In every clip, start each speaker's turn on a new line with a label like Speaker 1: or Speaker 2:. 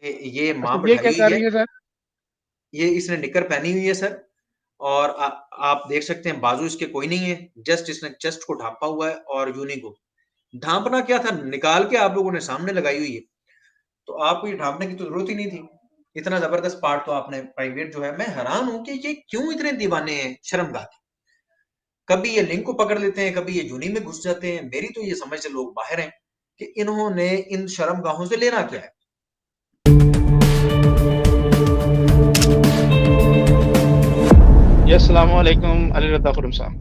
Speaker 1: ये
Speaker 2: अच्छा,
Speaker 1: माँ
Speaker 2: ये
Speaker 1: बैठाई
Speaker 2: क्या
Speaker 1: हुई
Speaker 2: कर
Speaker 1: है।
Speaker 2: रही है सर?
Speaker 1: ये इसने निकर पहनी हुई है सर। और आप देख सकते हैं बाजू इसके कोई नहीं है, जस्ट इसने चेस्ट को ढांपा हुआ है और यूनी को। ढांपना क्या था, निकाल के आप लोगों ने सामने लगाई हुई है, तो आपको ये ढांपने की तो जरूरत ही नहीं थी। इतना जबरदस्त पार्ट तो आपने प्राइवेट जो है, मैं हैरान हूं कि ये क्यों इतने दीवाने हैं शर्मगाह के। कभी ये लिंक को पकड़ लेते हैं, कभी ये जूनी में घुस जाते हैं। मेरी तो ये समझ से लोग बाहर हैं कि इन्होंने इन शर्मगाहों से लेना क्या है।
Speaker 2: जी, अस्सलाम वालेकुम अली रज़ा खुरम साहब।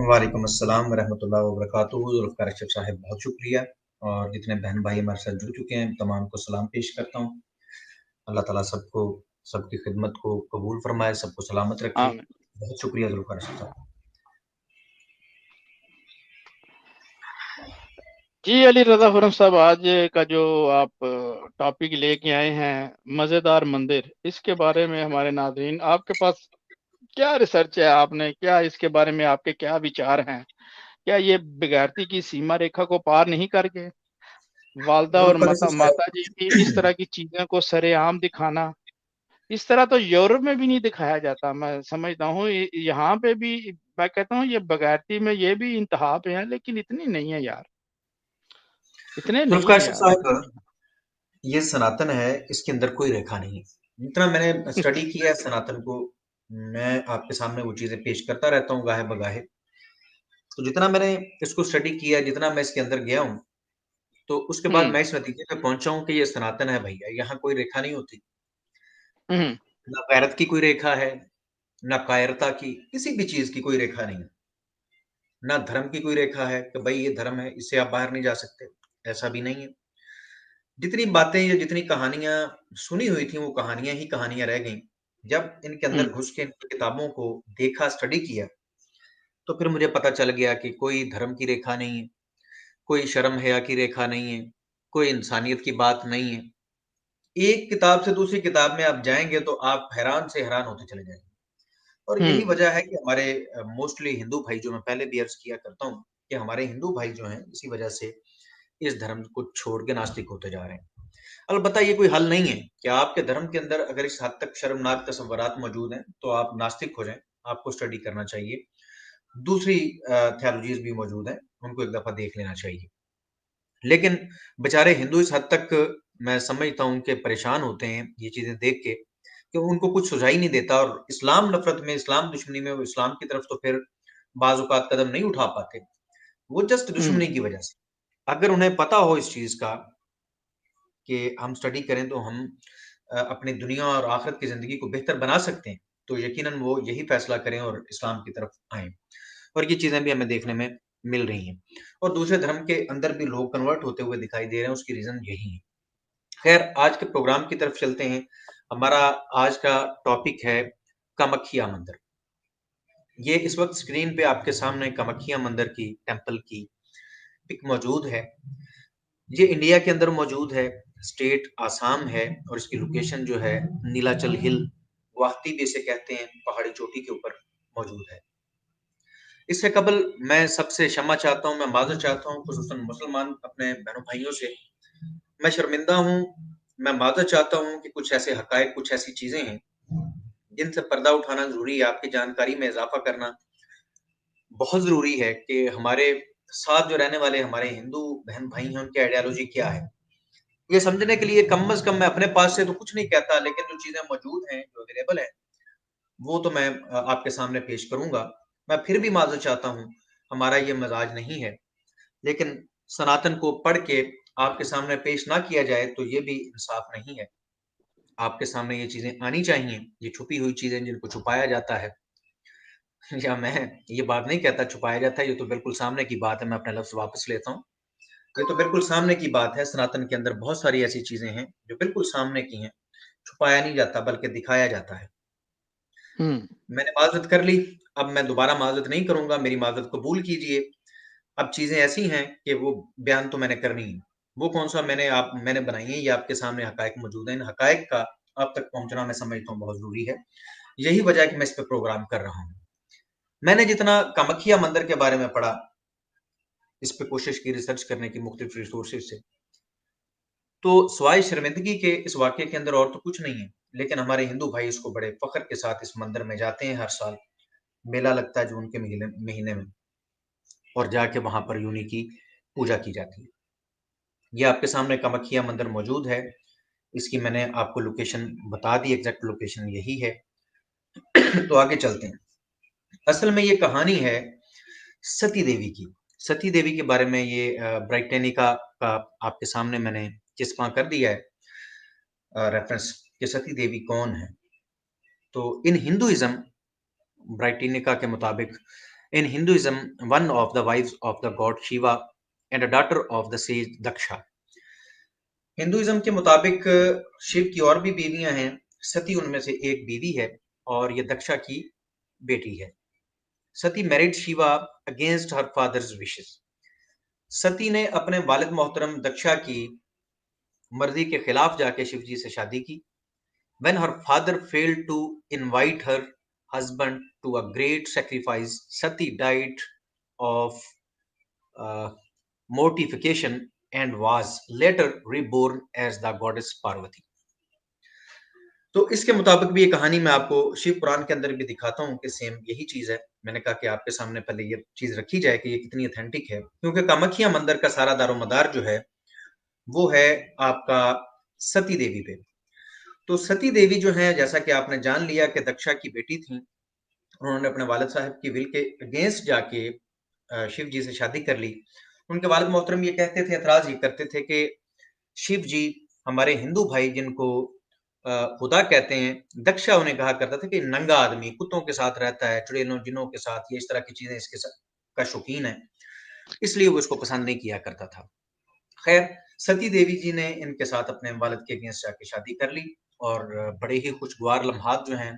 Speaker 1: वालेकुम अस्सलाम वरहमतुल्लाहि वबरकातुहू। जुल्फ़िकार अशरफ साहब बहुत शुक्रिया। और जितने बहन भाई हमारे साथ जुड़ चुके हैं तमाम को सलाम पेश करता हूँ। अल्लाह ताला सबको, सबकी खिदमत को कबूल फरमाए, सबको सलामत रखे।
Speaker 2: आमीन।
Speaker 1: बहुत शुक्रिया जुल्फ़िकार अशरफ साहब।
Speaker 2: जी अली रज़ा खुरम साहब, आज का जो आप टॉपिक लेके आए हैं, मज़ेदार मंदिर, इसके बारे में हमारे नाज़रीन, आपके पास क्या रिसर्च है? आपने क्या इसके बारे में, आपके क्या विचार हैं? क्या ये बेगैरती की सीमा रेखा को पार नहीं कर गए? वालदा और
Speaker 1: जुल्फ़िकार अशरफ
Speaker 2: माता जी की इस
Speaker 1: साहब
Speaker 2: तरह की चीज़ों को सरेआम दिखाना, इस तरह तो यूरोप में भी नहीं दिखाया जाता। मैं समझता हूँ यहाँ पे भी, मैं कहता हूँ ये बगैरती में ये भी इंतहा पे है, लेकिन इतनी नहीं है यार, इतने नहीं
Speaker 1: जुल्फ़िकार
Speaker 2: है
Speaker 1: अशरफ
Speaker 2: यार, इतने
Speaker 1: साहब,
Speaker 2: नहीं है।
Speaker 1: ये सनातन है, इसके अंदर कोई रेखा नहीं है। जितना मैंने स्टडी किया है सनातन को, मैं आपके सामने वो चीज़ें पेश करता रहता हूँ गाहे-बगाहे। तो जितना मैंने इसको स्टडी किया है, जितना मैं इसके अंदर गया हूँ, तो उसके बाद
Speaker 2: हम्म।
Speaker 1: मैं इस नतीजे पे पहुँचा हूँ कि ये सनातन है भैया, यहाँ कोई रेखा नहीं होती।
Speaker 2: हम्म।
Speaker 1: ना गैरत की कोई रेखा है, ना कायरता की, किसी भी चीज़ की कोई रेखा नहीं है। ना धर्म की कोई रेखा है कि भई ये धर्म है, इससे आप बाहर नहीं जा सकते, ऐसा भी नहीं है। जितनी बातें या जितनी कहानियाँ सुनी हुई थी, वो कहानियाँ ही कहानियाँ रह गईं। जब इनके अंदर
Speaker 2: हम्म।
Speaker 1: घुस के इनकी किताबों को देखा, स्टडी किया, तो फिर मुझे पता चल गया कि कोई धर्म की रेखा नहीं है, कोई शर्म-हया की रेखा नहीं है, कोई इंसानियत की बात नहीं है। एक किताब से दूसरी किताब में आप जाएँगे तो आप हैरान से हैरान होते चले जाएँगे। और यही
Speaker 2: हम्म।
Speaker 1: वजह है कि हमारे मोस्टली हिंदू भाई, जो मैं पहले भी अर्ज़ किया करता हूँ, कि हमारे हिंदू भाई जो हैं, इसी वजह से इस धर्म को छोड़ के नास्तिक होते जा रहे हैं। अलबत्ता ये कोई हल नहीं है कि आपके धर्म के अंदर अगर इस हद तक शर्मनाक तस्वुरात मौजूद हैं, तो आप नास्तिक हो जाएँ, आपको स्टडी करना चाहिए। दूसरी थियोलॉजीज़ भी मौजूद हैं, उनको एक दफ़ा देख लेना चाहिए। लेकिन बेचारे हिंदू इस हद तक, मैं समझता हूँ कि परेशान होते हैं ये चीज़ें देख के, कि उनको कुछ सुझाई नहीं देता। और इस्लाम नफ़रत में, इस्लाम दुश्मनी में वो इस्लाम की तरफ तो फिर बाज़ औक़ात कदम नहीं उठा पाते। वो जस्ट
Speaker 2: हम्म।
Speaker 1: दुश्मनी की वजह से। अगर उन्हें पता हो इस चीज़ का कि हम स्टडी करें तो हम अपनी दुनिया और आखिरत की ज़िंदगी को बेहतर बना सकते हैं, तो यकीनन वो यही फ़ैसला करें और इस्लाम की तरफ आएँ। और ये चीज़ें भी हमें देखने में मिल रही हैं। और दूसरे धर्म के अंदर भी लोग कन्वर्ट होते हुए दिखाई दे रहे हैं, उसकी रीज़न यही है। खैर, आज के प्रोग्राम की तरफ चलते हैं। हमारा आज का टॉपिक है कामाख्या मंदिर। ये इस वक़्त स्क्रीन पे आपके सामने कामाख्या मंदिर की, टेम्पल की पिक मौजूद है। ये इंडिया के अंदर मौजूद है, स्टेट आसाम है और इसकी लोकेशन जो है नीलाचल हिल, गुवाहाटी भी इसे कहते हैं, पहाड़ी चोटी के ऊपर मौजूद है। इससे कबल मैं सबसे क्षमा चाहता हूँ, मैं माज़रत चाहता हूँ, खुसूसन मुसलमान अपने बहनों-भाइयों से। मैं शर्मिंदा हूँ, मैं माज़रत चाहता हूँ कि कुछ ऐसे हक़ाइक़, कुछ ऐसी चीज़ें हैं, जिनसे पर्दा उठाना ज़रूरी है, आपकी जानकारी में इज़ाफ़ा करना बहुत ज़रूरी है कि हमारे साथ जो रहने वाले हमारे हिंदू बहन-भाई हैं, उनकी आइडियोलॉजी क्या है। ये समझने के लिए कम से कम मैं अपने पास से तो कुछ नहीं कहता, लेकिन जो चीज़ें मौजूद हैं, जो अवेलेबल हैं, वो तो मैं आपके सामने पेश करूँगा। मैं फिर भी माज़रत चाहता हूँ, हमारा ये मज़ाज नहीं है, लेकिन सनातन को पढ़ के आपके सामने पेश ना किया जाए, तो ये भी इंसाफ़ नहीं है। आपके सामने ये चीज़ें आनी चाहिए, ये छुपी हुई चीज़ें जिनको छुपाया जाता है। या मैं ये बात नहीं कहता छुपाया जाता है, ये तो बिल्कुल सामने की बात है, मैं अपने लफ्ज़ वापस लेता हूँ। ये तो बिल्कुल सामने की बात है, सनातन के अंदर बहुत सारी ऐसी चीज़ें हैं, जो बिल्कुल सामने की हैं। छुपाया नहीं जाता बल्कि दिखाया जाता है।
Speaker 2: हम्म।
Speaker 1: मैंने माज़रत कर ली, अब मैं दोबारा माज़रत नहीं करूँगा, मेरी माज़रत कबूल कीजिए। अब चीज़ें ऐसी हैं कि वो बयान तो मैंने करनी है। वो कौन-सा मैंने बनाई है, ये आपके सामने हक़ाइक़ मौजूद हैं। इन हक़ाइक़ का आप तक पहुँचना मैं समझता हूँ बहुत ज़रूरी है। यही वजह है कि मैं इस पे प्रोग्राम कर रहा हूँ। मैंने जितना कामाख्या मंदिर के बारे में पढ़ा, इस पे कोशिश की रिसर्च करने की मुख्तलिफ़ रिसोर्सेज़ से, तो सिवाय शर्मिंदगी के इस वाक़ये के अंदर और तो कुछ नहीं है, लेकिन हमारे हिंदू भाई इसको बड़े फ़ख्र के साथ इस मंदिर में जाते हैं हर साल। मेला लगता है जून के महीने महीने में, और जाके वहाँ पर यूनी की पूजा की जाती है। ये आपके सामने कामाख्या मंदिर मौजूद है। इसकी मैंने आपको लोकेशन बता दी, एग्ज़ैक्ट लोकेशन यही है। तो आगे चलते हैं। असल में ये कहानी है सती देवी की। सती देवी के बारे में ये ब्राइटेनिका का आपके सामने मैंने चिस्पा कर दिया है रेफरेंस कि सती देवी कौन है। तो इन हिंदुइज्म ब्राइटेनिका के मुताबिक in Hinduism one of the wives of the God Shiva and a daughter of the sage Daksha. Hinduism के मुताबिक शिव की और भी बीवियां हैं, सती उनमें से एक बीवी है और ये दक्षा की बेटी है। Sati married Shiva against her father's wishes. Sati ने अपने वालिद मोहतरम दक्षा की मर्जी के खिलाफ जाके शिव जी से शादी की। When her father failed to invite her husband to a great sacrifice, Sati died of uh, mortification and was later reborn as the goddess Parvati. तो इसके मुताबिक भी ये कहानी मैं आपको शिव पुराण के अंदर भी दिखाता हूँ कि सेम यही चीज है। मैंने कहा कि आपके सामने पहले ये चीज रखी जाए कि ये कितनी ऑथेंटिक है, क्योंकि कामाख्या मंदिर का सारा दारोमदार जो है वो है आपका सती देवी पे। तो सती देवी जो है, जैसा कि आपने जान लिया कि दक्षा की बेटी थी, उन्होंने अपने वालिद साहब की विल के अगेंस्ट जाके शिव जी से शादी कर ली। उनके वालिद मोहतरम ये कहते थे, एतराज ये करते थे कि शिव जी हमारे हिंदू भाई जिनको खुदा कहते हैं, दक्षा उन्हें कहा करता था कि नंगा आदमी कुत्तों के साथ रहता है, चुड़ैलों जिनों के साथ, ये इस तरह की चीजें इसके साथ का शौकीन है, इसलिए वो इसको पसंद नहीं किया करता था। खैर, सती देवी जी ने इनके साथ अपने वालिद के अगेंस्ट जाके शादी कर ली और बड़े ही खुशगवार लम्हात जो हैं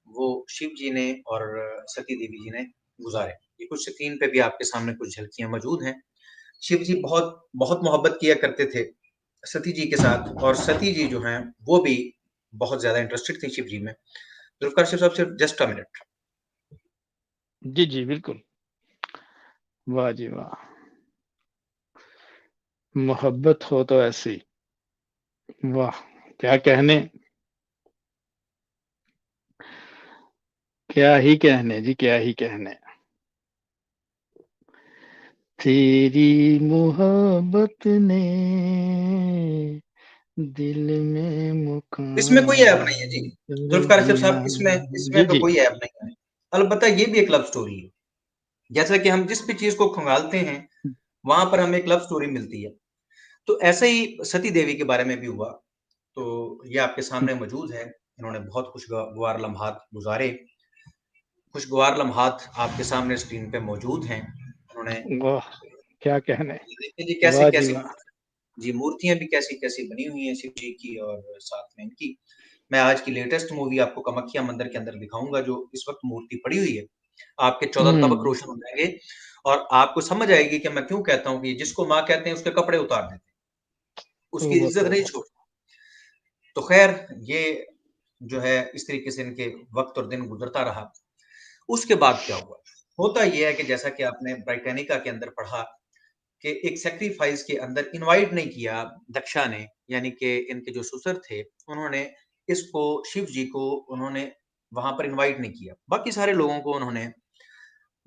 Speaker 1: वो शिव जी ने और सती देवी जी ने गुजारे। ये कुछ स्क्रीन पे भी आपके सामने कुछ झलकियां मौजूद हैं। शिव जी बहुत बहुत मोहब्बत किया करते थे सती जी के साथ, और सती जी जो हैं वो भी बहुत ज्यादा इंटरेस्टेड थी शिव जी में। जुल्फकार शिव साहब, सिर्फ जस्ट अ मिनट।
Speaker 2: जी, जी, बिल्कुल। वाह जी वाह! मोहब्बत हो तो ऐसी। वाह! क्या कहने, क्या ही कहने जी, क्या ही कहने। तेरी मोहब्बत ने दिल में
Speaker 1: इसमें कोई ऐप
Speaker 2: मुकाम
Speaker 1: नहीं है जी,
Speaker 2: कर
Speaker 1: जुल्फकार शिव
Speaker 2: दिया।
Speaker 1: साहब, इसमें इसमें
Speaker 2: जी,
Speaker 1: तो
Speaker 2: जी।
Speaker 1: कोई ऐप नहीं है। अलबत्ता ये भी एक लव स्टोरी है। जैसा कि हम जिस भी चीज को खंगालते हैं वहां पर हमें एक लव स्टोरी मिलती है। तो ऐसे ही सती देवी के बारे में भी हुआ। तो ये आपके सामने मौजूद है। इन्होंने बहुत खुशगवार लम्हात गुजारे। खुशगवार लम्हात आपके सामने स्क्रीन पे मौजूद हैं। उन्होंने
Speaker 2: वाह! क्या कहने।
Speaker 1: देखिए जी कैसे
Speaker 2: वाह जी
Speaker 1: कैसी
Speaker 2: वाह!
Speaker 1: जी मूर्तियां भी कैसी कैसी बनी हुई हैं शिव जी की, और साथ में इनकी मैं आज की लेटेस्ट मूवी आपको कामाख्या मंदिर के अंदर दिखाऊंगा, जो इस वक्त मूर्ति पड़ी हुई है। आपके 14 तबक
Speaker 2: हुँ।
Speaker 1: रोशन हो जाएंगे और आपको समझ आएगी कि मैं क्यों कहता हूँ कि जिसको माँ कहते हैं उसके कपड़े उतार देते हैं, उसकी
Speaker 2: तौबा,
Speaker 1: इज्जत नहीं
Speaker 2: तौबा।
Speaker 1: छोड़ते। तो खैर, ये जो है इस तरीके से इनके वक्त और दिन गुजरता रहा। उसके बाद क्या हुआ? होता ये है कि जैसा कि आपने ब्राइटेनिका के अंदर पढ़ा कि एक सैक्रिफाइस के अंदर इनवाइट नहीं किया दक्षा ने, यानी कि इनके जो ससुर थे उन्होंने इसको, शिव जी को उन्होंने वहां पर इनवाइट नहीं किया। बाकी सारे लोगों को उन्होंने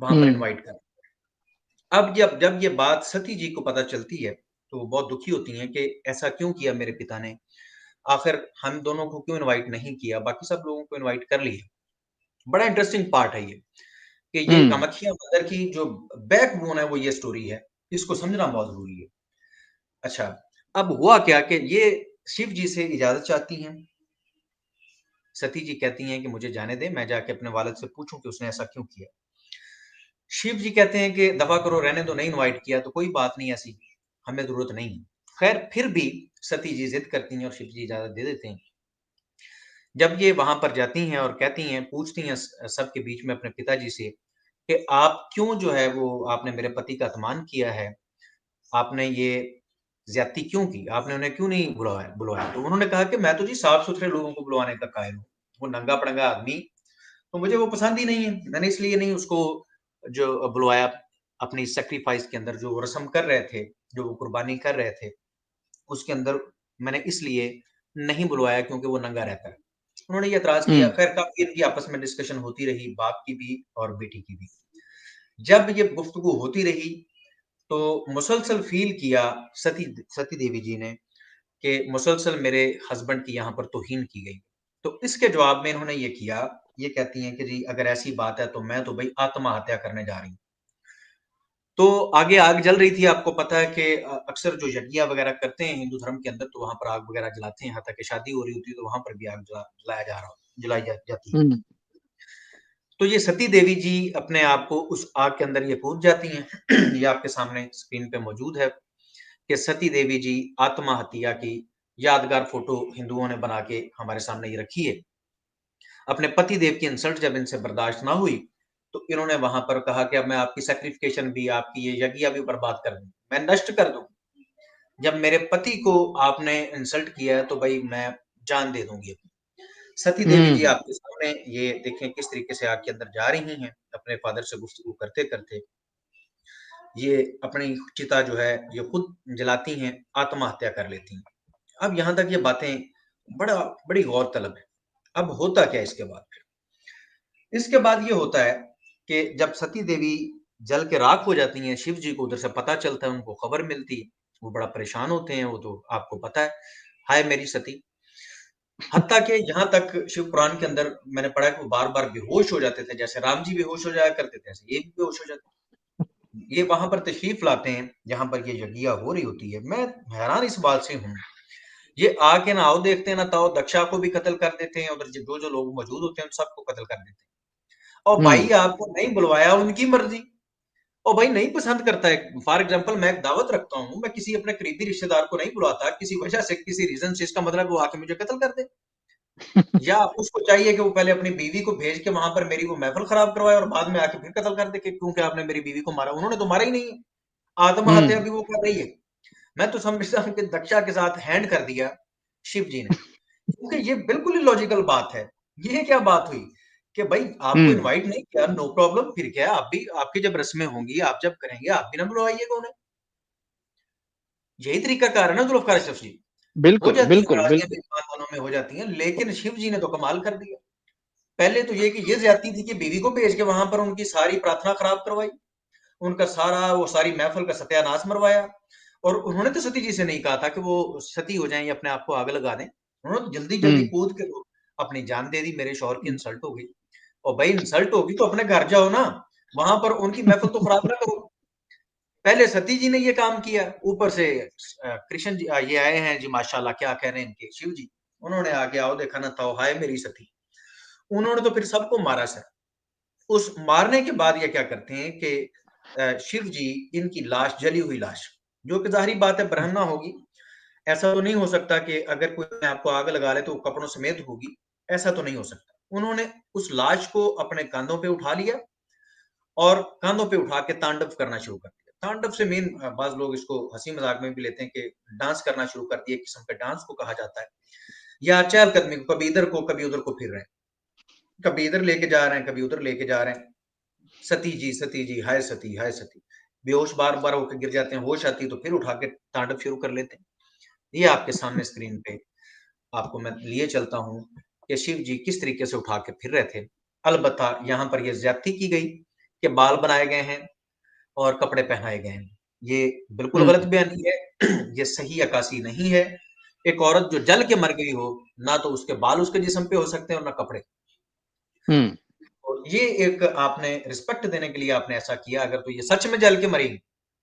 Speaker 1: वहां पर
Speaker 2: हुँ।
Speaker 1: इनवाइट कर। अब जब जब ये बात सती जी को पता चलती है तो वो बहुत दुखी होती हैं कि ऐसा क्यों किया मेरे पिता ने, आखिर हम दोनों को क्यों इनवाइट नहीं किया, बाकी सब लोगों को इनवाइट कर लिया। बड़ा इंटरेस्टिंग पार्ट है ये, कि ये
Speaker 2: हुँ।
Speaker 1: कामाख्या मंदिर की जो बैकबोन है वो ये स्टोरी है। इसको समझना बहुत जरूरी है। अच्छा, अब हुआ क्या कि ये शिव जी से इजाजत चाहती हैं। सती जी कहती हैं कि मुझे जाने दे, मैं जाके अपने वालिद से पूछूं कि उसने ऐसा क्यों किया। शिव जी कहते हैं कि दफा करो, रहने दो, नहीं इनवाइट किया तो कोई बात नहीं, ऐसी हमें जरूरत नहीं है। खैर, फिर भी सती जी जिद करती हैं और शिव जी इजाजत दे देते हैं। जब ये वहां पर जाती हैं और कहती हैं, पूछती हैं सबके बीच में अपने पिताजी से कि आप क्यों जो है वो आपने मेरे पति का अपमान किया है, आपने ये ज्यादती क्यों की, आपने उन्हें क्यों नहीं बुलाया बुलवाया। तो उन्होंने कहा कि मैं तो जी साफ सुथरे लोगों को बुलवाने का कायल हूँ, वो नंगा पड़ंगा आदमी तो मुझे वो पसंद ही नहीं है, मैंने इसलिए नहीं उसको जो बुलवाया। अपनी सेक्रीफाइस के अंदर जो वो रस्म कर रहे थे, जो वो कुर्बानी कर रहे थे, उसके अंदर मैंने इसलिए नहीं बुलवाया क्योंकि वो नंगा रहता है। उन्होंने ये एतराज किया। खैर काफी इनकी आपस में डिस्कशन होती रही, बाप की भी और बेटी की भी। जब ये गुफ्तगू होती रही तो मुसलसल फील किया सती देवी जी ने कि मुसलसल मेरे हस्बैंड की यहाँ पर तौहीन की गई। तो इसके जवाब में इन्होंने ये किया, ये कहती हैं कि जी अगर ऐसी बात है तो मैं तो भाई आत्महत्या करने जा रही हूँ। तो आगे आग जल रही थी। आपको पता है कि अक्सर जो यज्ञ वगैरह करते हैं हिंदू धर्म के अंदर, तो वहां पर आग वगैरह जलाते हैं। यहाँ तक कि शादी हो रही होती है तो वहां पर भी आग जलाई जाती है। तो ये सती देवी जी अपने आप को उस आग के अंदर ये कूद जाती हैं। ये आपके सामने स्क्रीन पे मौजूद है कि सती देवी जी आत्महत्या की यादगार फोटो हिंदुओं ने बना के हमारे सामने ये रखी है। अपने पति देव की इंसल्ट जब इनसे बर्दाश्त ना हुई तो इन्होंने वहां पर कहा कि अब मैं आपकी सैक्रिफिकेशन भी, आपकी ये यज्ञ भी बर्बाद कर दूं, मैं नष्ट कर दूं। जब मेरे पति को आपने इंसल्ट किया है तो भाई मैं जान दे दूंगी अपनी। सती देवी जी आपके सामने ये देखें किस तरीके से आग के अंदर जा रही हैं, अपने फादर से गुफ्तगू करते करते ये अपनी चिता जो है ये खुद जलाती हैं, आत्महत्या कर लेती हैं। अब यहाँ तक ये बातें बड़ी गौर तलब है। अब होता क्या इसके बाद? इसके बाद ये होता है कि जब सती देवी जल के राख हो जाती हैं, शिव जी को उधर से पता चलता है, उनको खबर मिलती है, वो बड़ा परेशान होते हैं। वो तो आपको पता है, हाय मेरी सती। हत्ता के यहाँ तक शिव पुराण के अंदर मैंने पढ़ा कि वो बार बार बेहोश हो जाते थे। जैसे राम जी बेहोश हो जाया करते थे, ऐसे ये भी बेहोश हो जाते। ये वहां पर तशरीफ लाते हैं जहां पर ये यज्ञ हो रही होती है। मैं हैरान इस बात से हूँ, ये आके ना आओ देखते हैं ना ताओ, दक्षा को भी कत्ल कर देते हैं, उधर जो जो लोग मौजूद होते हैं सबको कत्ल कर देते हैं। और भाई आपको नहीं बुलवाया, उनकी मर्जी। और भाई नहीं पसंद करता है, फॉर एग्जाम्पल मैं एक दावत रखता हूँ, मैं किसी अपने करीबी रिश्तेदार को नहीं बुलाता किसी वजह से, किसी रीजन से, इसका मतलब वो आके मुझे कत्ल कर दे। या उसको चाहिए कि वो पहले अपनी बीवी को भेज के वहां पर मेरी वो महफिल खराब करवाए और बाद में आके फिर कत्ल कर दे कि क्योंकि आपने मेरी बीवी को मारा। उन्होंने तो मारा ही नहीं है, आत्महत्या भी वो कर रही है। मैं तो समझता हूँ कि दक्षा के साथ हैंड कर दिया शिव जी ने, क्योंकि ये बिल्कुल ही लॉजिकल बात है। ये क्या बात हुई कि भाई आपको इनवाइट नहीं किया, नो प्रॉब्लम, फिर क्या, आप भी, आपकी जब रस्में होंगी, आप जब करेंगे, आप भी ना बुलवाइएगा उन्हें। यही तरीका कार है ना जुल्फकार अशरफ जी। हो
Speaker 2: बिल्कुल
Speaker 1: जाती है
Speaker 2: बिल्कुल
Speaker 1: नाराजगियां भी
Speaker 2: बिल्कुल।
Speaker 1: खानदानों में हो जाती हैं, लेकिन शिव जी ने तो कमाल कर दिया। पहले तो ये कि ये ज्यादती थी कि बीवी को भेज के वहां पर उनकी सारी प्रार्थना खराब करवाई, उनका सारा वो सारी महफिल का सत्यानाश मरवाया। और उन्होंने तो सती जी से नहीं कहा था कि वो सती हो जाएं या अपने आप को आग लगा दें। उन्होंने तो जल्दी जल्दी कूद के तो अपनी जान दे दी, मेरे शौहर की इंसल्ट हो गई। और भाई इंसल्ट होगी तो अपने घर जाओ ना, वहां पर उनकी महफिल तो खराब ना करो। पहले सती जी ने ये काम किया, ऊपर से कृष्ण जी ये आए हैं जी, माशाल्लाह क्या कह रहे हैं इनके शिव जी। उन्होंने आके आओ देखा ना था, हाय मेरी सती। उन्होंने तो फिर सबको मारा सर। उस मारने के बाद ये क्या करते हैं कि शिव जी, इनकी लाश, जली हुई लाश, जो कि जाहिर बात है ब्रह्मणा होगी। ऐसा तो नहीं हो सकता कि अगर कोई अपने आपको आग लगा ले तो वो कपड़ों समेत होगी, ऐसा तो नहीं हो सकता। उन्होंने उस लाश को अपने कंधों पे उठा लिया और कंधों पे उठा के तांडव करना शुरू कर दिया। तांडव से मेन बाज लोग इसको हंसी मजाक में भी लेते हैं कि डांस करना शुरू कर दिया, एक किस्म का डांस को कहा जाता है। या चहलकदमी को, कभी इधर को कभी उधर को फिर रहे हैं, कभी इधर लेके जा रहे हैं कभी उधर लेके जा रहे हैं। सती जी, हाय सती, हाय सती। बेहोश बार बार होकर गिर जाते हैं, होश आती तो फिर उठा के तांडव शुरू कर लेते हैं। ये आपके सामने स्क्रीन पे आपको मैं लिए चलता हूँ कि शिव जी किस तरीके से उठा के फिर रहे थे। अलबत्ता यहाँ पर यह ज्यादती की गई कि बाल बनाए गए हैं और कपड़े पहनाए गए हैं। ये बिल्कुल गलत बयानी है। ये सही अक्कासी नहीं है। एक औरत जो जल के मर गई हो, ना तो उसके बाल उसके जिस्म पे हो सकते हैं और ना कपड़े। और ये एक आपने रिस्पेक्ट देने के लिए आपने ऐसा किया। अगर तो ये सच में जल के मरी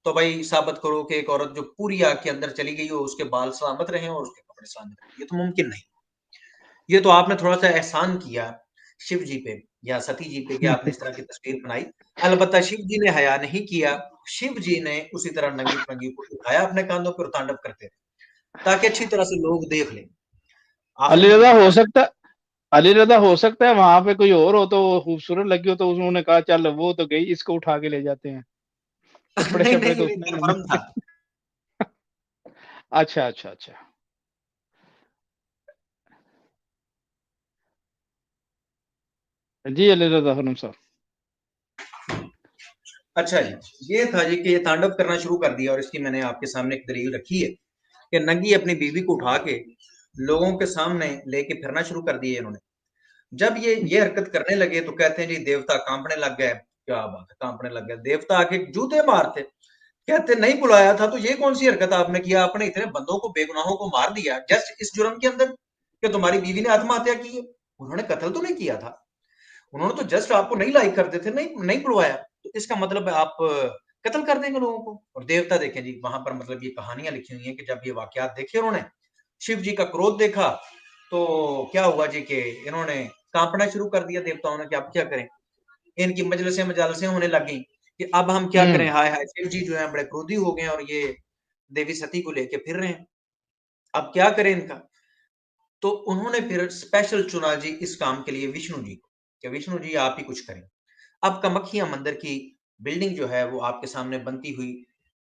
Speaker 1: तो भाई साबित करो कि एक औरत जो पूरी आग के अंदर चली गई हो, उसके बाल सलामत रहे और उसके कपड़े सलामत रहे। ये तो मुमकिन नहीं। ये तो आपने थोड़ा सा एहसान किया शिव जी पे या सती जी पे कि आपने इस तरह की तस्वीर बनाई। अलबत्ता शिव जी ने हया नहीं किया। शिव जी ने उसी तरह नंगी पतंगी को उठाया अपने कांधों पर, तांडव करते रहे ताकि अच्छी तरह से लोग देख लें। आखिर
Speaker 2: अली रजा हो सकता, अली रजा हो सकता है वहां पे कोई और हो तो वो खूबसूरत लगी हो तो उन्होंने कहा चल वो तो गई, इसको उठा के ले जाते हैं। कपड़े
Speaker 1: नहीं
Speaker 2: शपड़े
Speaker 1: नहीं
Speaker 2: तो
Speaker 1: नहीं,
Speaker 2: उसने
Speaker 1: कन्फर्म था।
Speaker 2: अच्छा अच्छा अच्छा। जी अली रजा खनम साहब।
Speaker 1: अच्छा जी, ये था जी कि ये तांडव करना शुरू कर दिया और इसकी मैंने आपके सामने एक दलील रखी है कि नंगी अपनी बीवी को उठा के लोगों के सामने लेके फिरना शुरू कर दिए इन्होंने। जब ये हरकत करने लगे तो कहते हैं जी देवता कांपने लग गए। क्या बात है, कांपने लग गए देवता, आके जूते मारते। कहते नहीं बुलाया था तो ये कौन सी हरकत आपने किया, आपने इतने बंदों को बेगुनाहों को मार दिया जस्ट इस जुर्म के अंदर कि तुम्हारी बीवी ने आत्महत्या की है। उन्होंने कत्ल तो नहीं किया था, उन्होंने तो जस्ट आपको नहीं लाइक करते थे, नहीं नहीं बुलवाया, तो इसका मतलब है आप कत्ल कर देंगे लोगों को। और देवता देखें जी वहां पर मतलब ये कहानियां लिखी हुई हैं कि जब ये वाकयात देखे उन्होंने, शिव जी का क्रोध देखा, तो क्या हुआ जी कि इन्होंने कांपना शुरू कर दिया देवताओं ने कि अब क्या करें। इनकी मजलिसें मजालसें होने लगी कि अब हम क्या करें, हाय हाय शिव जी जो है बड़े क्रोधी हो गए और ये देवी सती को लेके फिर रहे हैं, अब क्या करें इनका। तो उन्होंने फिर स्पेशल चुना जी इस काम के लिए विष्णु जी को, कि विष्णु जी आप ही कुछ करें। अब कामाख्या मंदिर की बिल्डिंग जो है वो आपके सामने बनती हुई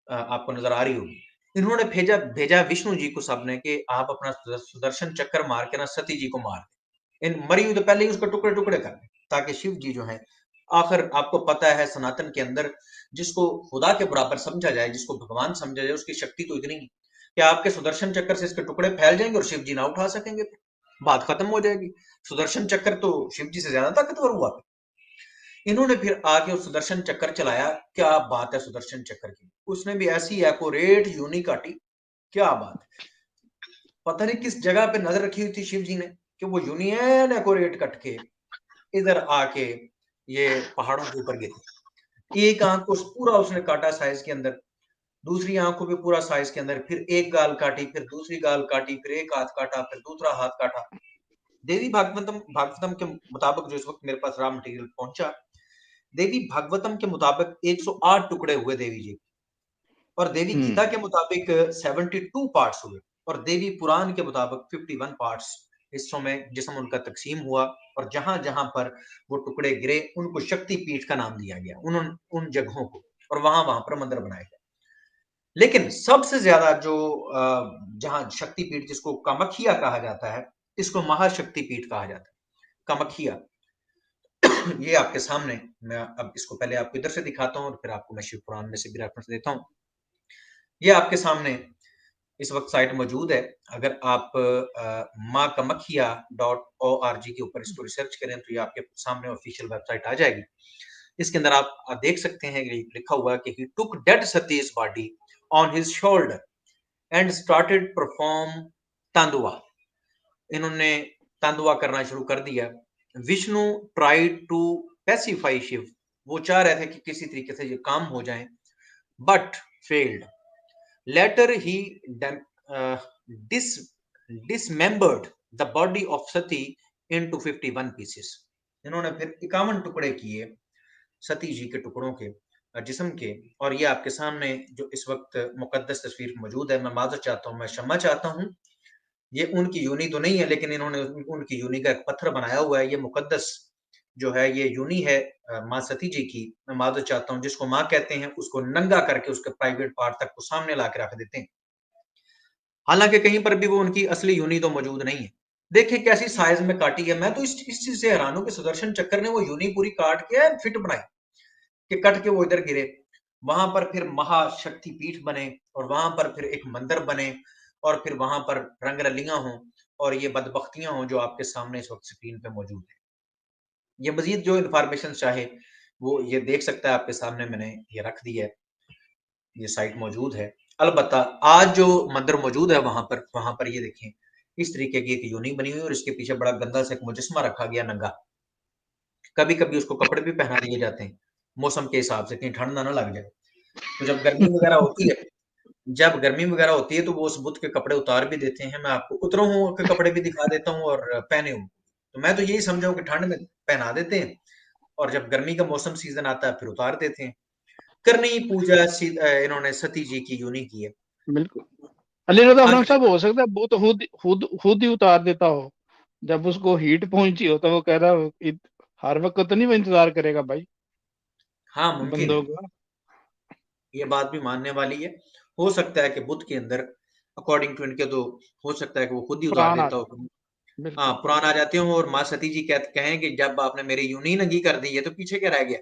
Speaker 1: आपको नजर आ रही होगी। इन्होंने भेजा भेजा विष्णु जी को सबने कि आप अपना सुदर्शन चक्कर मार के ना सती जी को मार दें, इन मरी हुई तो पहले ही उसको टुकड़े टुकड़े कर दें, ताकि शिव जी जो है, आखिर आपको पता है सनातन के अंदर जिसको खुदा के बराबर समझा जाए, जिसको भगवान समझा जाए, उसकी शक्ति तो इतनी है कि आपके सुदर्शन चक्कर से इसके टुकड़े फैल जाएंगे और शिव जी ना उठा सकेंगे, बात खत्म हो जाएगी। सुदर्शन चक्कर तो शिव जी से ज्यादा ताकतवर हुआ। इन्होंने फिर आके उस सुदर्शन चक्कर चलाया, क्या बात है सुदर्शन चक्कर की, उसने भी ऐसी एक्यूरेट यूनी काटी, क्या बात है। पता नहीं किस जगह पे नजर रखी हुई थी शिव जी ने कि वो यूनियन एक्यूरेट कट के इधर आके ये पहाड़ों के ऊपर गिरी। एक आंख को पूरा उसने काटा साइज के अंदर, दूसरी आंख को भी पूरा साइज के अंदर, फिर एक गाल काटी, फिर दूसरी गाल काटी, फिर एक हाथ काटा, फिर दूसरा हाथ काटा। देवी भागवतम भागवतम के मुताबिक जो इस वक्त मेरे पास रॉ मटेरियल पहुंचा, देवी भागवतम के मुताबिक 108 टुकड़े हुए देवी जी, और देवी गीता के मुताबिक 72 पार्ट्स हुए, और देवी पुराण के मुताबिक 51 पार्ट्स हिस्सों में जिस्म उनका तकसीम हुआ। और जहां जहां पर वो टुकड़े गिरे उनको शक्ति पीठ का नाम दिया गया, उन जगहों को, और वहां वहां पर मंदिर बनाए गए। लेकिन सबसे ज्यादा जो जहां शक्तिपीठ, जिसको कामाख्या कहा जाता है, इसको महाशक्ति पीठ कहा जाता है, कामाख्या। ये आपके सामने, मैं अब इसको पहले आपको इधर से दिखाता हूँ और फिर आपको मैं शिव पुराण में से भी रेफरेंस देता हूँ। ये आपके सामने इस वक्त साइट मौजूद है। अगर आप माँ कामाख्या .org के ऊपर इसको रिसर्च करें तो ये आपके सामने ऑफिशियल वेबसाइट आ जाएगी। इसके अंदर आप देख सकते हैं कि लिखा हुआ है कि he took dead Sati's body on his shoulder and started perform तांडुआ। इन्होंने तांडुआ करना शुरू कर दिया। Vishnu tried to pacify Shiva, वो चाह रहे थे कि किसी तरीके से ये काम हो जाए, बट फेल्ड। लेटर ही dis dismembered the body of Sati into 51 pieces. इन्होंने फिर 51 टुकड़े किए सती जी के टुकड़ों के, जिस्म के। और ये आपके सामने जो इस वक्त मुकद्दस तस्वीर मौजूद है, मैं माजर चाहता हूँ, मैं क्षमा चाहता हूँ, ये उनकी यूनी तो नहीं है, लेकिन इन्होंने उनकी यूनी का एक पत्थर बनाया हुआ है। ये मुकद्दस जो है ये यूनी है माँ सती जी की। मैं माजर चाहता हूँ, जिसको माँ कहते हैं उसको नंगा करके उसके प्राइवेट पार्ट तक को सामने ला के रख देते हैं, हालांकि कहीं पर भी वो उनकी असली यूनी तो मौजूद नहीं है। देखिए कैसी साइज में काटी है। मैं तो इस चीज से हैरान हूं कि सुदर्शन चक्कर ने वो यूनी पूरी काट के फिट बनाई कि कट के वो इधर गिरे, वहां पर फिर महाशक्ति पीठ बने, और वहां पर फिर एक मंदिर बने, और फिर वहां पर रंग रलियां हों, और ये बदबख्तियां हों जो आपके सामने इस वक्त स्क्रीन पे मौजूद है। ये मजीद जो इंफॉर्मेशन चाहे वो ये देख सकता है, आपके सामने मैंने ये रख दी है, ये साइट मौजूद है। अलबत्ता आज जो मंदिर मौजूद है वहां पर ये देखिए इस तरीके की एक यूनी बनी हुई है, और इसके पीछे बड़ा गंदा सा एक मुजस्मा रखा गया नंगा। कभी कभी उसको कपड़े भी पहना दिए जाते हैं मौसम के हिसाब से, कहीं ठंड ना लग जाए। तो जब गर्मी वगैरह होती है तो वो उस बुत के कपड़े उतार भी देते हैं। मैं आपको उतरे हुए के कपड़े भी दिखा देता हूँ और पहने हुए। तो मैं तो यही समझा हूँ कि ठंड में पहना देते हैं, और जब गर्मी का मौसम सीजन आता है फिर उतार देते हैं। करनी पूजा इन्होंने सती जी की यूनी की है।
Speaker 2: बिल्कुल। अली रजा फरम
Speaker 1: आगे
Speaker 2: साहब, हो सकता है वो तो खुद ही उतार देता हो, जब उसको हीट पहुंची हो तो वो कह रहा हो हर वक्त तो नहीं वो इंतजार करेगा भाई
Speaker 1: हाँ, मुमकिन
Speaker 2: बंदों
Speaker 1: है,
Speaker 2: का।
Speaker 1: ये बात भी मानने वाली है। हो सकता है कि बुद्ध के अंदर अकॉर्डिंग टू इनके तो हो सकता है कि वो खुद ही उतार
Speaker 2: कुरान आ
Speaker 1: देता
Speaker 2: जाता
Speaker 1: हो।
Speaker 2: है।
Speaker 1: हाँ,
Speaker 2: बिल्कुल।
Speaker 1: पुराण आ जाते हो और माँ सती जी कहें कि जब आपने मेरी यूं नंगी कर दी है तो पीछे क्या रह गया,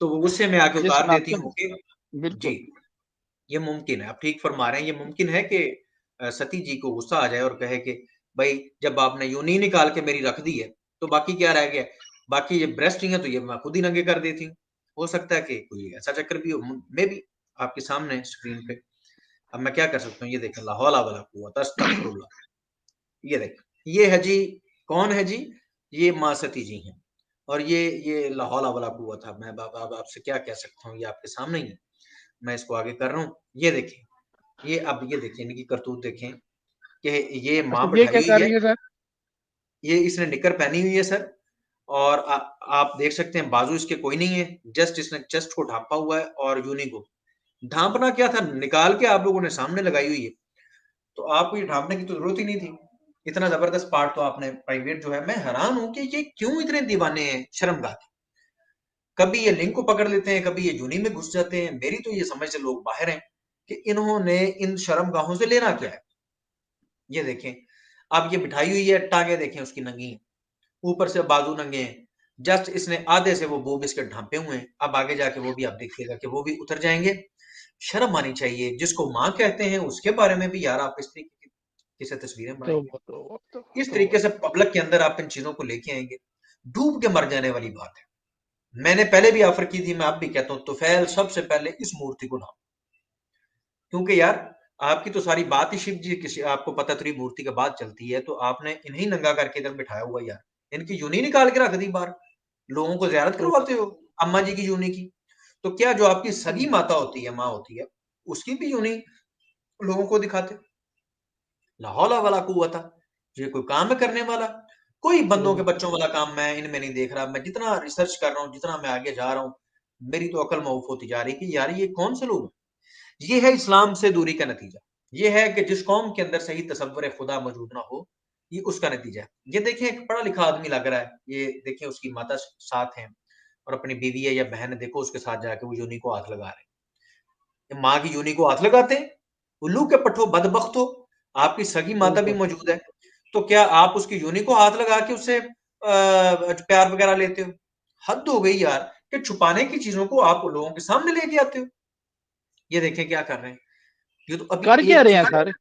Speaker 1: तो वो गुस्से में आके
Speaker 2: ये
Speaker 1: उतार देती
Speaker 2: सनातन
Speaker 1: हूँ कि जी,
Speaker 2: बिल्कुल।
Speaker 1: ये मुमकिन है, आप ठीक फरमा रहे हैं, ये मुमकिन है कि सती जी को गुस्सा आ जाए और कहे कि भाई जब आपने यूं निकाल के मेरी रख दी है तो बाकी क्या रह गया, बाकी ये ब्रेस्ट ही है तो ये मैं खुद ही नंगे कर देती हूँ। हो सकता है कि कोई ऐसा चक्कर भी हो, मे बी आपके सामने स्क्रीन पे। अब मैं क्या कर सकता हूँ, ये देखें, ला हौला वला कुव्वता अस्तगफिरुल्लाह। ये देखें, ये है जी, कौन है जी, ये माँ सती जी हैं। और ये ला हौला वला कुव्वता, मैं आपसे क्या कह सकता हूँ, ये आपके सामने ही है। मैं इसको आगे कर रहा हूँ, ये देखें, ये अब ये देखें इनकी करतूत देखें कि ये
Speaker 2: अच्छा,
Speaker 1: माँ
Speaker 2: ये
Speaker 1: बिठाई
Speaker 2: क्या
Speaker 1: हुई
Speaker 2: कर
Speaker 1: है,
Speaker 2: रही है सर?
Speaker 1: ये इसने निकर पहनी हुई है सर। और आप देख सकते हैं बाजू इसके कोई नहीं है, जस्ट इसने चेस्ट को ढांपा हुआ है और यूनी को ढांपना क्या था, निकाल के आप लोगों ने सामने लगाई हुई है, तो आपको ये ढांपने की तो जरूरत ही नहीं थी। इतना जबरदस्त पार्ट तो आपने प्राइवेट जो है, मैं हैरान हूं कि ये क्यों इतने दीवाने हैं शर्मगाह के। कभी ये लिंक को पकड़ लेते हैं, कभी ये जूनी में घुस जाते हैं। मेरी तो ये समझ से लोग बाहर हैं कि इन्होंने इन शर्मगाहों से लेना क्या है। ये देखें, अब ये बिठाई हुई है, टांगे देखें उसकी नंगी हैं, ऊपर से बाजू नंगे हैं, जस्ट इसने आधे से वो बूब इसके ढांपे हुए हैं। अब आगे जाके वो भी आप देखिएगा कि वो भी उतर जाएंगे। शर्म आनी चाहिए, जिसको माँ कहते हैं उसके बारे में भी यार आप इस तरीके की किसी तस्वीरें बनाएंगे, इस
Speaker 2: तो
Speaker 1: तरीके से पब्लिक के अंदर आप इन चीजों को लेके आएंगे, डूब के मर जाने वाली बात है। मैंने पहले भी ऑफर की थी, मैं अब भी कहता हूँ, तुफैल सबसे पहले इस मूर्ति को ढांप, क्योंकि यार आपकी तो सारी बात ही शिव जी किसी आपको पता थी मूर्ति के बाद चलती है, तो आपने इन्हीं नंगा करके इधर बिठाया हुआ यार, इनकी यूनी निकाल के रख दी बाहर, लोगों को जियारत करवाते हो अम्मा जी की यूनी की। तो क्या जो आपकी सगी माता होती है, माँ होती है, उसकी भी यूनी लोगों को दिखाते? ला हौला वला कुव्वता, ये कोई काम है करने वाला? कोई बंदों के बच्चों वाला काम मैं इनमें नहीं देख रहा। मैं जितना रिसर्च कर रहा हूँ, जितना मैं आगे जा रहा हूँ, मेरी तो अकल मऊफ होती जा रही कि यार ये कौन से लोग हैं? ये है इस्लाम से दूरी का नतीजा। ये है कि जिस कौम के अंदर सही तसव्वुर खुदा मौजूद ना हो, ये उसका नतीजा है। ये देखें, एक पढ़ा लिखा आदमी लग रहा है, ये देखें उसकी माता साथ है और अपनी बीवी है या बहन है, देखो उसके साथ जाके वो यूनी को हाथ लगा रहे हैं। माँ की यूनी को हाथ लगाते हैं? उल्लू के पट्टो, बदबख्त हो, आपकी सगी माता भी मौजूद है, तो क्या आप उसकी यूनी को हाथ लगा के उससे प्यार वगैरह लेते हो? हद हो गई यार, कि छुपाने की चीजों को आप लोगों के सामने लेके आते हो। ये देखें क्या कर रहे हैं, ये तो अभी
Speaker 2: कर क्या
Speaker 1: एक
Speaker 2: रहे हैं
Speaker 1: चीज,
Speaker 2: सर?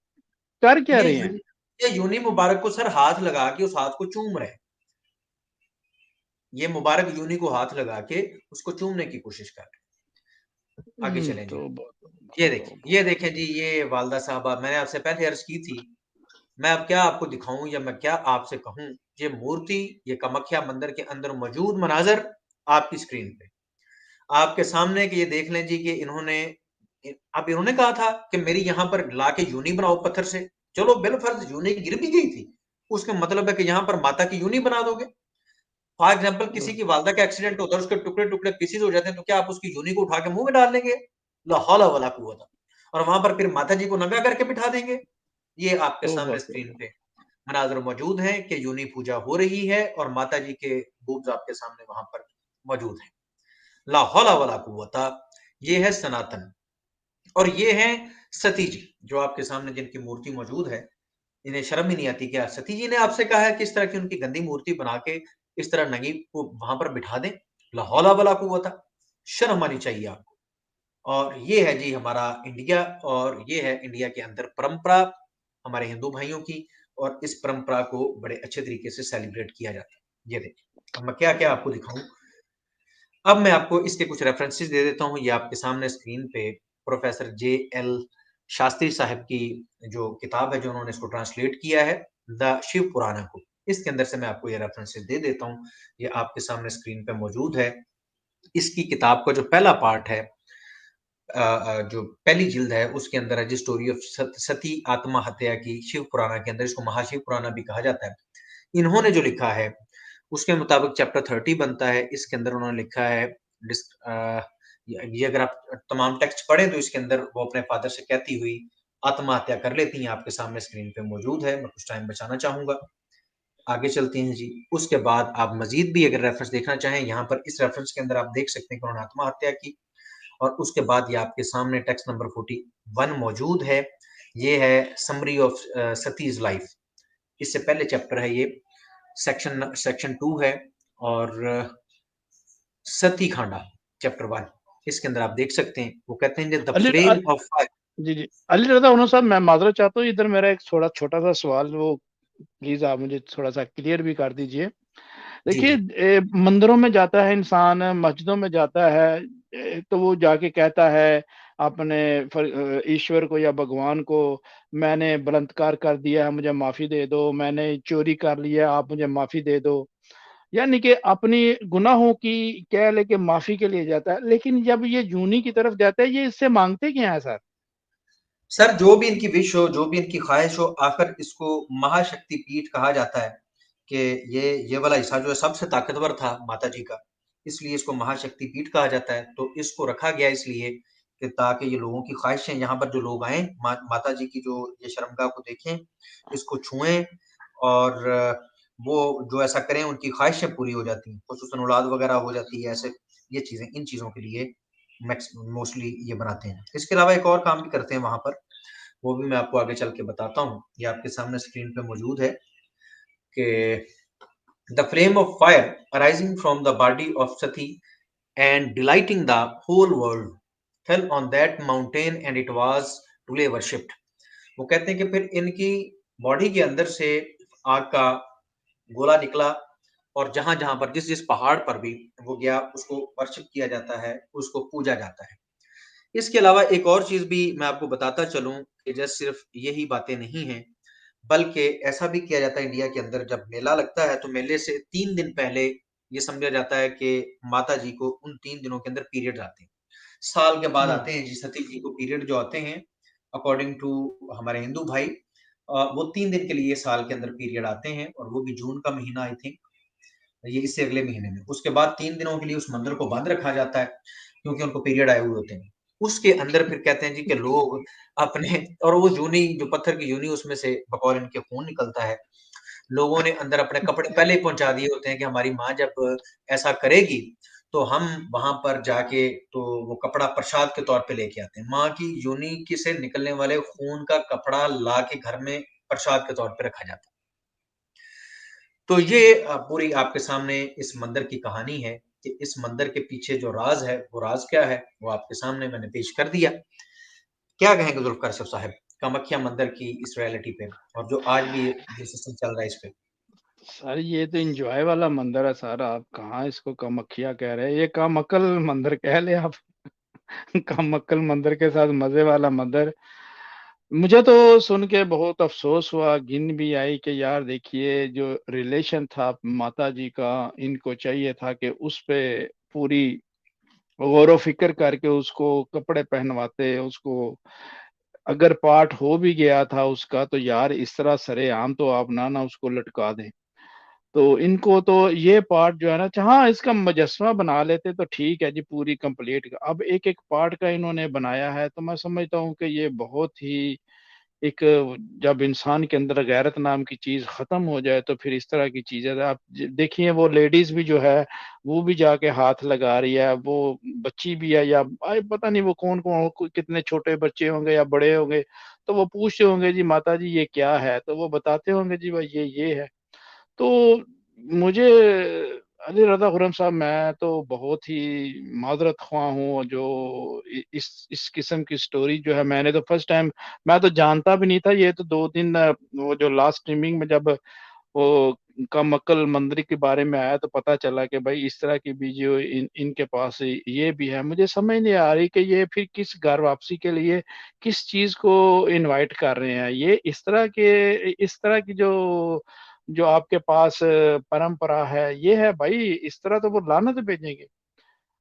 Speaker 2: कर क्या
Speaker 1: ये
Speaker 2: रहे हैं?
Speaker 1: यूनी, ये यूनी मुबारक को सर हाथ लगा के उस हाथ को चूम रहे हैं। ये मुबारक यूनी को हाथ लगा के उसको चूमने की कोशिश कर रहे हैं। आगे चलें जी।
Speaker 2: तो
Speaker 1: ये देखें जी, ये वालदा साहबा, मैंने आपसे पहले अर्ज की थी, मैं अब क्या आपको दिखाऊं या मैं क्या आपसे कहूं। ये मूर्ति, ये कामाख्या मंदिर के अंदर मौजूद मनाजर आपकी स्क्रीन पे आपके सामने, कि ये देख लें जी कि इन्होंने, अब इन्होंने कहा था कि मेरी यहां पर लाके यूनी बनाओ पत्थर से। चलो बिलफर्ज यूनी गिर भी गई थी, उसका मतलब है कि यहां पर माता की यूनी बना दोगे। फॉर एग्जाम्पल किसी की वालदा का एक्सीडेंट होता है, उसके टुकड़े टुकड़े पीसेज हो जाते हैं, तो क्या आप उसकी यूनी को उठा के मुंह में डाल लेंगे? ला हौला वला कुव्वता, और वहां पर फिर माता जी को नंगा करके बिठा देंगे। ये आपके सामने स्क्रीन पे मनाजर मौजूद है कि यूनी पूजा हो रही है और माता जी के बूब्स आपके सामने वहां पर मौजूद है। ला हौला वला कुव्वता, ये है सनातन। और ये है सती जी, जो आपके सामने जिनकी मूर्ति मौजूद है। इन्हें शर्म ही नहीं आती क्या? सती जी ने आपसे कहा है कि इस तरह की उनकी गंदी मूर्ति बना के इस तरह नंगी को वहां पर बिठा दें? ला हौला वला कुव्वता, शर्म आनी चाहिए आपको। और ये है जी हमारा इंडिया, और ये है इंडिया के अंदर परंपरा हमारे हिंदू भाइयों की, और इस परंपरा को बड़े अच्छे तरीके से सेलिब्रेट किया जाता है। ये देखिए, अब मैं क्या क्या आपको दिखाऊं। अब मैं आपको इसके कुछ रेफरेंसेस दे देता हूँ। ये आपके सामने स्क्रीन पे प्रोफेसर जे एल शास्त्री साहब की जो किताब है, जो उन्होंने इसको ट्रांसलेट किया है, द शिव पुराणा को, इसके अंदर से मैं आपको ये रेफरेंसेस दे देता हूँ। ये आपके सामने स्क्रीन पे मौजूद है। इसकी किताब का जो पहला पार्ट है, जो पहली जिल्द है, उसके अंदर है जी स्टोरी ऑफ सती आत्महत्या की, शिव पुराण के अंदर, इसको महाशिव पुराण भी कहा जाता है। इन्होंने जो लिखा है उसके मुताबिक चैप्टर 30 बनता है। इसके अंदर उन्होंने लिखा है, ये अगर आप तमाम टेक्स्ट पढ़ें तो इसके अंदर वो अपने फादर से कहती हुई आत्महत्या कर लेती हैं, आपके सामने स्क्रीन पे मौजूद है। मैं कुछ टाइम बचाना चाहूंगा, आगे चलते हैं जी। उसके बाद आप मजीद भी अगर रेफरेंस देखना चाहें, यहाँ पर इस रेफरेंस के अंदर आप देख सकते हैं कि उन्होंने आत्महत्या की। और उसके बाद ये आपके सामने टेक्स्ट नंबर 41 मौजूद है। ये है समरी ऑफ सतीज लाइफ, इससे पहले चैप्टर है ये, सेक्शन सेक्शन 2 है। और सती खांडा चैप्टर 1, इसके अंदर आप देख सकते हैं वो कहते हैं द फ्लेम ऑफ फायर।
Speaker 2: जी जी, अली रजा उन्नो साहब, मैं माजरत चाहता हूँ, इधर मेरा एक थोड़ा छोटा सा सवाल, वो प्लीज आप मुझे थोड़ा सा क्लियर भी कर दीजिए।
Speaker 1: जी
Speaker 2: देखिए,
Speaker 1: जी
Speaker 2: मंदिरों में जाता है इंसान, मस्जिदों में जाता है, तो वो जाके कहता है अपने ईश्वर को या भगवान को, मैंने बलात्कार कर दिया है, मुझे माफी दे दो, मैंने चोरी कर लिया, आप मुझे माफी दे दो। यानी कि अपनी गुनाहों की कह लेके माफी के लिए जाता है। लेकिन जब ये जूनी की तरफ जाता है, ये इससे मांगते क्या है सर?
Speaker 1: सर, जो भी इनकी विश हो, जो भी इनकी ख्वाहिश हो, आखिर इसको महाशक्ति पीठ कहा जाता है कि ये वाला हिस्सा जो है सबसे ताकतवर था माता जी का, इसलिए इसको महाशक्ति पीठ कहा जाता है। तो इसको रखा गया इसलिए कि ताकि ये लोगों की ख्वाहिशें, यहाँ पर जो लोग आए माता जी की जो ये शर्मगाह को देखें, इसको छुएं, और वो जो ऐसा करें उनकी ख्वाहिशें पूरी हो जाती हैं, खुसूसन औलाद वगैरह हो जाती है, ऐसे ये चीजें, इन चीजों के लिए मोस्टली ये बनाते हैं। इसके अलावा एक और काम भी करते हैं वहां पर, वो भी मैं आपको आगे चल के बताता हूँ। ये आपके सामने स्क्रीन पे मौजूद है कि the flame of fire arising from the body of Sati and delighting the whole world fell on that mountain and it was today worshipped. वो कहते हैं कि फिर इनकी बॉडी के अंदर से आग का गोला निकला, और जहां जहां पर जिस जिस पहाड़ पर भी वो गया, उसको वर्शिप किया जाता है, उसको पूजा जाता है। इसके अलावा एक और चीज भी मैं आपको बताता चलूं कि जस्ट सिर्फ यही बातें नहीं हैं, बल्कि ऐसा भी किया जाता है इंडिया के अंदर, जब मेला लगता है तो मेले से 3 दिन पहले ये समझा जाता है कि माता जी को उन 3 दिनों के अंदर पीरियड आते हैं। साल के बाद
Speaker 2: हम्म।
Speaker 1: आते हैं जी, सती जी को पीरियड जो आते हैं, अकॉर्डिंग टू हमारे हिंदू भाई, वो 3 दिन के लिए साल के अंदर पीरियड आते हैं, और वो भी जून का महीना आई थिंक, ये इससे अगले महीने में। उसके बाद 3 दिनों के लिए उस मंदिर को बंद रखा जाता है, क्योंकि उनको पीरियड आए हुए होते हैं। उसके अंदर फिर कहते हैं जी कि लोग अपने, और वो जूनी जो पत्थर की जूनी, उसमें से बकौल इनके खून निकलता है। लोगों ने अंदर अपने कपड़े पहले ही पहुंचा दिए होते हैं कि हमारी माँ जब ऐसा करेगी तो हम वहां पर जाके तो वो कपड़ा प्रसाद के तौर पे लेके आते हैं। माँ की योनि की से निकलने वाले खून का कपड़ा ला के घर में प्रसाद के तौर पे रखा जाता है। तो ये पूरी आपके सामने इस मंदिर की कहानी है कि इस मंदिर के पीछे जो राज है, वो राज क्या है, वो आपके सामने मैंने पेश कर दिया। क्या कहेंगे जुल्फकार साहब कामाख्या मंदिर की इस रियलिटी पे, और जो आज भी जो सिस्टम चल रहा है इस पे?
Speaker 2: सर, ये तो इंजॉय वाला मंदिर है सर, आप कहाँ इसको कामाख्या कह रहे हैं, ये कामक्कल मंदिर कह ले आप। कामक्कल मंदिर के साथ मजे वाला मंदिर। मुझे तो सुन के बहुत अफसोस हुआ, गिन भी आई कि यार देखिए, जो रिलेशन था माता जी का, इनको चाहिए था कि उस पे पूरी गौर व फिक्र करके उसको कपड़े पहनवाते उसको। अगर पाठ हो भी गया था उसका, तो यार इस तरह सरेआम तो आप ना ना उसको लटका दें। तो इनको तो ये पार्ट जो है ना, हाँ, इसका मुजस्समा बना लेते तो ठीक है जी, पूरी कंप्लीट। अब एक एक पार्ट का इन्होंने बनाया है, तो मैं समझता हूँ कि ये बहुत ही एक, जब इंसान के अंदर गैरत नाम की चीज खत्म हो जाए, तो फिर इस तरह की चीजें आप देखिए, वो लेडीज भी जो है, वो भी जाके हाथ लगा रही है, वो बच्ची भी है, या पता नहीं वो कौन कौन कितने छोटे बच्चे होंगे या बड़े होंगे, तो वो पूछते होंगे जी माता जी ये क्या है, तो वो बताते होंगे जी भाई ये है। तो मुझे, अली रजा खुरम साहब, मैं तो बहुत ही माजरत ख्वाह हूँ, जो इस किस्म की स्टोरी जो है, मैंने तो फर्स्ट टाइम, मैं तो जानता भी नहीं था। ये तो 2 दिन वो जो लास्ट स्ट्रीमिंग में जब वो कमक्कल मंदिर के बारे में आया, तो पता चला कि भाई इस तरह की भी जो इनके पास ये भी है। मुझे समझ नहीं आ रही कि ये फिर किस घर वापसी के लिए किस चीज को इनवाइट कर रहे हैं। ये इस तरह की जो जो आपके पास परंपरा है, ये है भाई, इस तरह तो वो लानत भेजेंगे।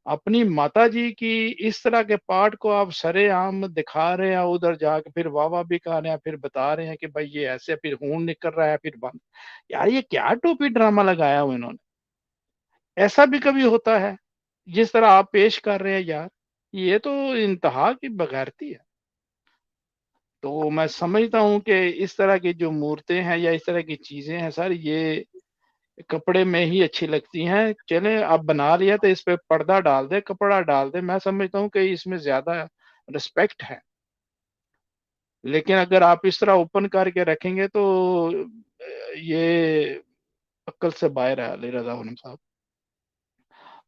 Speaker 2: अपनी माता जी की इस तरह के पाठ को आप सरेआम दिखा रहे हैं, उधर जाके फिर वाह वाह भी कहा रहे हैं, फिर बता रहे हैं कि भाई ये ऐसे, फिर खून निकल रहा है, फिर बंद। यार ये क्या टोपी ड्रामा लगाया हुआ इन्होंने? ऐसा भी कभी होता है जिस तरह आप पेश कर रहे हैं यार? ये तो इंतहा की बगैरती है। तो मैं समझता हूँ कि इस तरह की जो मूर्तें हैं या इस तरह की चीजें हैं सर, ये कपड़े में ही अच्छी लगती हैं। चले आप बना लिया तो इस पे पर्दा डाल दे, कपड़ा डाल दे, मैं समझता हूँ कि इसमें ज्यादा रिस्पेक्ट है। लेकिन अगर आप इस तरह ओपन करके रखेंगे, तो ये अक्ल से बाहर है अली रजा खान साहब।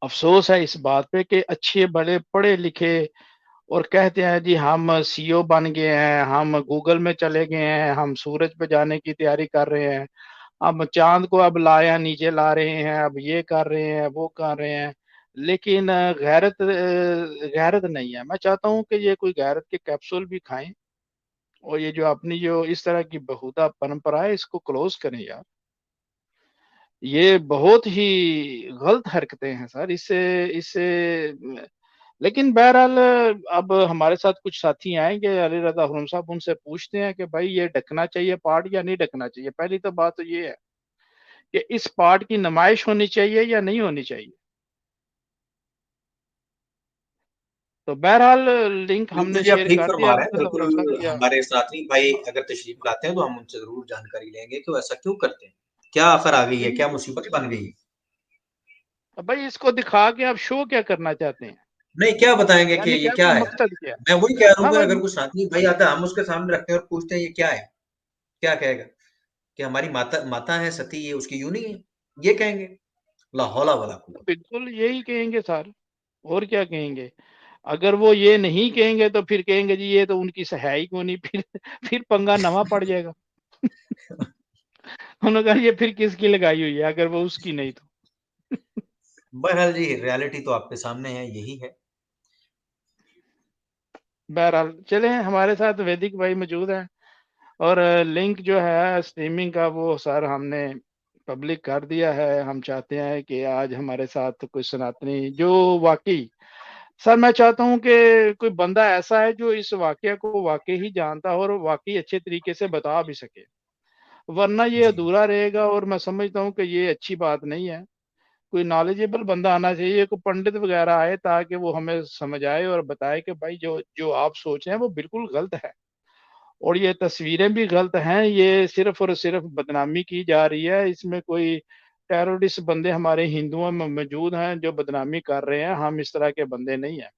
Speaker 2: अफसोस है इस बात पे कि अच्छे भले पढ़े लिखे और कहते हैं जी हम सीईओ बन गए हैं, हम गूगल में चले गए हैं, हम सूरज पे जाने की तैयारी कर रहे हैं, हम चांद को अब लाया नीचे ला रहे हैं, अब ये कर रहे हैं वो कर रहे हैं। लेकिन गैरत नहीं है। मैं चाहता हूँ कि ये कोई गैरत के कैप्सूल भी खाएं, और ये जो अपनी जो इस तरह की बेहुदा परंपरा है इसको क्लोज करें यार। ये बहुत ही गलत हरकतें हैं सर, इससे इससे लेकिन बहरहाल अब हमारे साथ कुछ साथी आएंगे अली रजा खुरम साहब, उनसे पूछते हैं कि भाई ये ढकना चाहिए पार्ट या नहीं ढकना चाहिए। पहली तो बात तो ये है कि इस पार्ट की नुमाइश होनी चाहिए या नहीं होनी चाहिए। तो बहरहाल लिंक
Speaker 1: बिल्कुल
Speaker 2: हमने
Speaker 1: जी, आप
Speaker 2: शेयर
Speaker 1: ठीक
Speaker 2: कर
Speaker 1: फरमा
Speaker 2: दिया
Speaker 1: रहे
Speaker 2: अली
Speaker 1: हैं।
Speaker 2: रजा खुरम साहब
Speaker 1: बिल्कुल
Speaker 2: या।
Speaker 1: हमारे सनातनी भाई अगर तशरीफ लाते हैं तो हम उनसे ज़रूर जानकारी लेंगे कि वो ऐसा क्यों करते हैं? क्या आफ़र आ गई है? क्या मुसीबत बन गई है?
Speaker 2: भाई इसको दिखा के आप शो क्या करना चाहते हैं,
Speaker 1: नहीं, क्या बताएँगे कि
Speaker 2: यानी कि
Speaker 1: ये क्या
Speaker 2: आपका
Speaker 1: है?
Speaker 2: मकसद क्या है।
Speaker 1: मैं वही कह रहा हूँ
Speaker 2: हाँ
Speaker 1: कि
Speaker 2: भाई,
Speaker 1: अगर कोई सनातनी भाई आता है, हम उसके सामने रखते हैं और पूछते हैं ये क्या है? क्या कहेगा? कि हमारी माता माता है सती, ये उसकी यूनी है? ये कहेंगे? ला हौला वला कुव्वत।
Speaker 2: बिल्कुल यही कहेंगे सर, और क्या कहेंगे। अगर वो ये नहीं कहेंगे तो फिर कहेंगे जी ये तो उनकी है ही को नहीं, फिर पंगा नवा पड़ जाएगा। उन्होंने कहा ये फिर किसकी लगाई हुई है अगर वो उसकी नहीं तो।
Speaker 1: बहरहाल जी, रियलिटी तो आपके सामने है, यही है।
Speaker 2: बहरहाल चले, हमारे साथ वैदिक भाई मौजूद हैं, और लिंक जो है स्ट्रीमिंग का वो सर हमने पब्लिक कर दिया है। हम चाहते हैं कि आज हमारे साथ कोई सनातनी जो वाकई, सर मैं चाहता हूं कि कोई बंदा ऐसा है जो इस वाकया को वाकई ही जानता हो और वाकई अच्छे तरीके से बता भी सके, वरना ये
Speaker 1: जी।
Speaker 2: अधूरा रहेगा। और मैं समझता हूँ कि ये अच्छी बात नहीं है। कोई नॉलेजेबल बंदा आना चाहिए, कोई पंडित वगैरह आए ताकि वो हमें समझाए और बताए कि भाई जो जो आप सोच रहे हैं वो बिल्कुल गलत है, और ये तस्वीरें भी गलत हैं, ये सिर्फ और सिर्फ बदनामी की जा रही है। इसमें कोई टेररिस्ट बंदे हमारे हिंदुओं में मौजूद हैं जो बदनामी कर रहे हैं, हम इस तरह के बंदे नहीं हैं।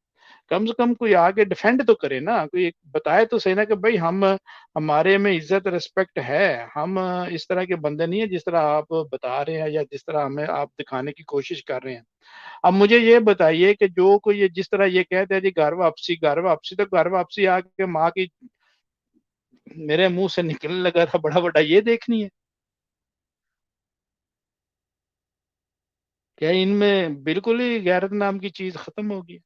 Speaker 2: कम से कम कोई आके डिफेंड तो करे ना, कोई बताए तो सही ना कि भाई हम, हमारे में इज्जत रिस्पेक्ट है, हम इस तरह के बंदे नहीं है जिस तरह आप बता रहे हैं या जिस तरह हमें आप दिखाने की कोशिश कर रहे हैं। अब मुझे ये बताइए कि जो कोई ये जिस तरह ये कहते हैं जी घर वापसी घर वापसी, तो घर वापसी आके माँ की मेरे मुंह से निकलने लगा था बड़ा बड़ा, ये देखनी है क्या? इनमें बिल्कुल ही गैरत नाम की चीज खत्म होगी।